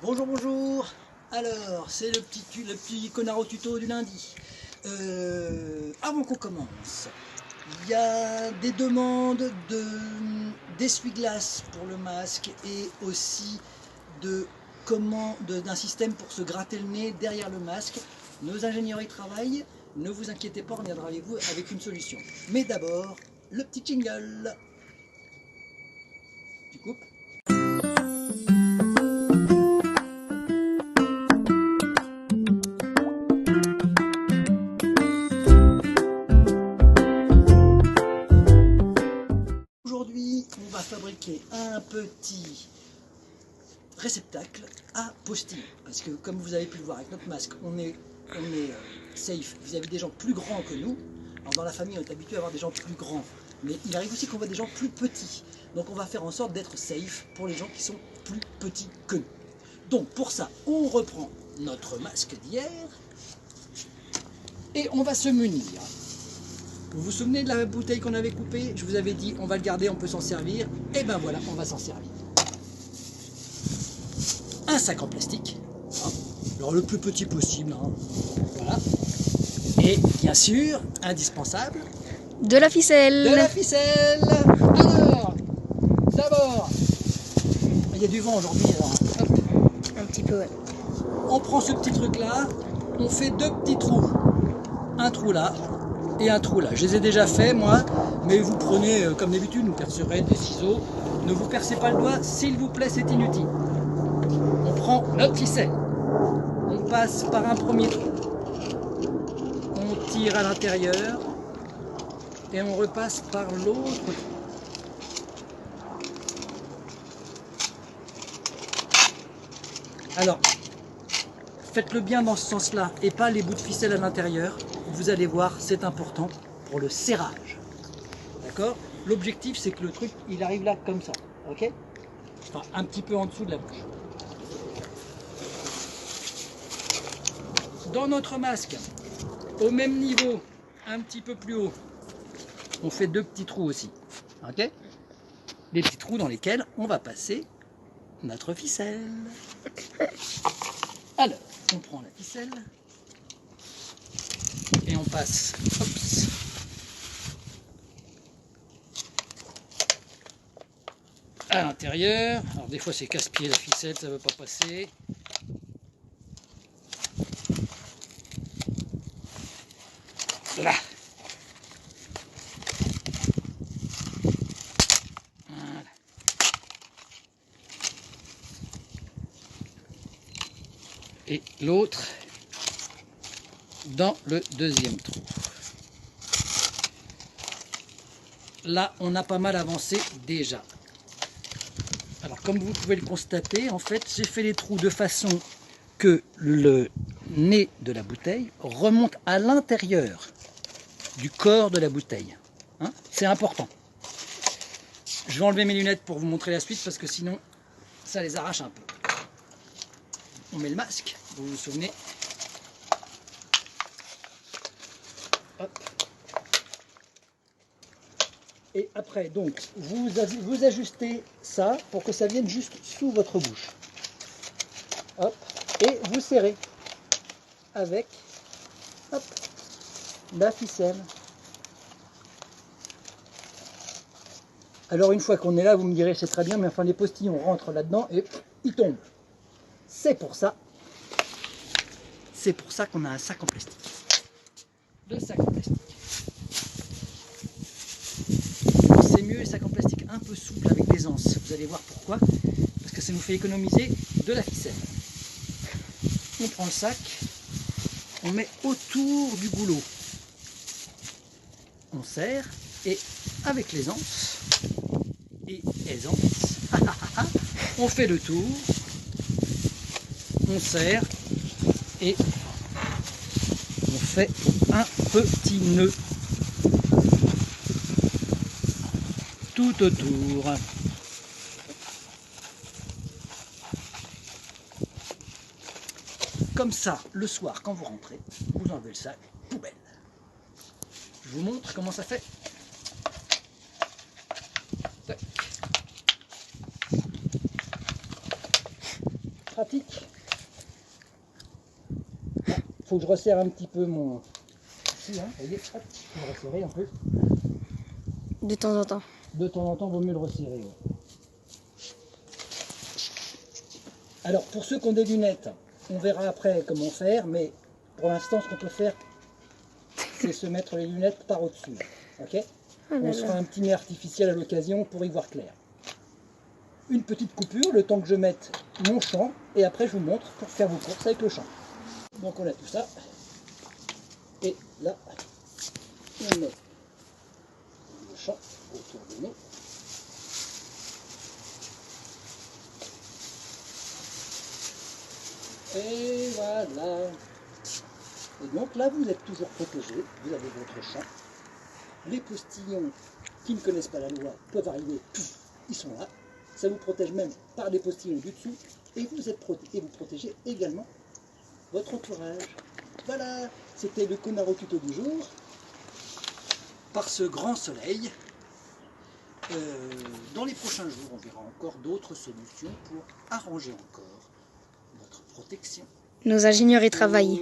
Bonjour, bonjour. Alors, c'est le petit connard au tuto du lundi. Avant qu'on commence, il y a des demandes d'essuie-glace pour le masque et aussi d'un système pour se gratter le nez derrière le masque. Nos ingénieurs y travaillent. Ne vous inquiétez pas, on viendra avec vous avec une solution. Mais d'abord, le petit jingle. Tu coupes? Aujourd'hui, on va fabriquer un petit réceptacle à postillon. Parce que comme vous avez pu le voir avec notre masque, on est safe vis-à-vis des gens plus grands que nous. Alors dans la famille, on est habitué à avoir des gens plus grands. Mais il arrive aussi qu'on voit des gens plus petits. Donc on va faire en sorte d'être safe pour les gens qui sont plus petits que nous. Donc pour ça, on reprend notre masque d'hier et on va se munir. Vous vous souvenez de la bouteille qu'on avait coupée? Je vous avais dit, on va le garder, on peut s'en servir. Et ben voilà, on va s'en servir. Un sac en plastique, hein, alors le plus petit possible, hein, voilà. Et bien sûr, indispensable, de la ficelle. de la ficelle. Alors, d'abord, il y a du vent aujourd'hui, alors hop, Un petit peu, ouais. on prend ce petit truc là, on fait deux petits trous, un trou là et un trou là. Je les ai déjà fait moi, mais vous prenez comme d'habitude, vous percerez des ciseaux. Ne vous percez pas le doigt, s'il vous plaît, c'est inutile. On prend notre ficelle, on passe par un premier trou, on tire à l'intérieur et on repasse par l'autre trou. Alors, faites-le bien dans ce sens-là et pas les bouts de ficelle à l'intérieur. Vous allez voir, c'est important pour le serrage. D'accord? L'objectif, c'est que le truc, il arrive là comme ça. Ok? Enfin, un petit peu en dessous de la bouche. Dans notre masque, au même niveau, un petit peu plus haut, on fait deux petits trous aussi. Ok? Des petits trous dans lesquels on va passer notre ficelle. Alors, on prend la ficelle et on passe hops, à l'intérieur. Alors des fois c'est casse-pied la ficelle, ça ne veut pas passer. Là. Voilà. Et l'autre dans le deuxième trou. Là, on a pas mal avancé déjà. Alors, comme vous pouvez le constater, en fait, j'ai fait les trous de façon que le nez de la bouteille remonte à l'intérieur du corps de la bouteille. Hein, c'est important. Je vais enlever mes lunettes pour vous montrer la suite parce que sinon, ça les arrache un peu. On met le masque, vous vous souvenez. Hop. Et après, donc, vous ajustez ça pour que ça vienne juste sous votre bouche. Hop. Et vous serrez avec hop, la ficelle. Alors une fois qu'on est là, vous me direz c'est très bien, mais enfin les postillons rentrent là-dedans et ils tombent. C'est pour ça qu'on a un sac en plastique. Le sac en plastique. C'est mieux les sacs en plastique un peu souples avec des anses. Vous allez voir pourquoi. Parce que ça nous fait économiser de la ficelle. On prend le sac, on met autour du goulot. On serre et avec les anses et aisance, on fait le tour, on serre et on fait un petit nœud tout autour. Comme ça, le soir, quand vous rentrez, vous enlevez le sac, poubelle. Je vous montre comment ça fait. Tac. pratique. Ah, faut que je resserre un petit peu mon... Si, hein, vous voyez, hop, je vais le resserrer un peu. De temps en temps. De temps en temps, vaut mieux le resserrer. Ouais. Alors, pour ceux qui ont des lunettes, on verra après comment faire, mais pour l'instant, ce qu'on peut faire, c'est se mettre les lunettes par au-dessus. Ok? Oh là On se là. fera un petit nez artificiel à l'occasion pour y voir clair. Une petite coupure, le temps que je mette mon champ, et après je vous montre pour faire vos courses avec le champ. Donc on a tout ça. Et là, on met le champ autour de nous. Et voilà. Et donc là, vous êtes toujours protégé. Vous avez votre champ. Les postillons qui ne connaissent pas la loi peuvent arriver. Ils sont là. Ça vous protège même par des postillons du dessous. Et vous êtes protégé. Et vous protégez également votre entourage. Voilà. C'était le Konaro tuto du jour. Par ce grand soleil. Dans les prochains jours, on verra encore d'autres solutions pour arranger encore votre protection. Nos ingénieurs y travaillent.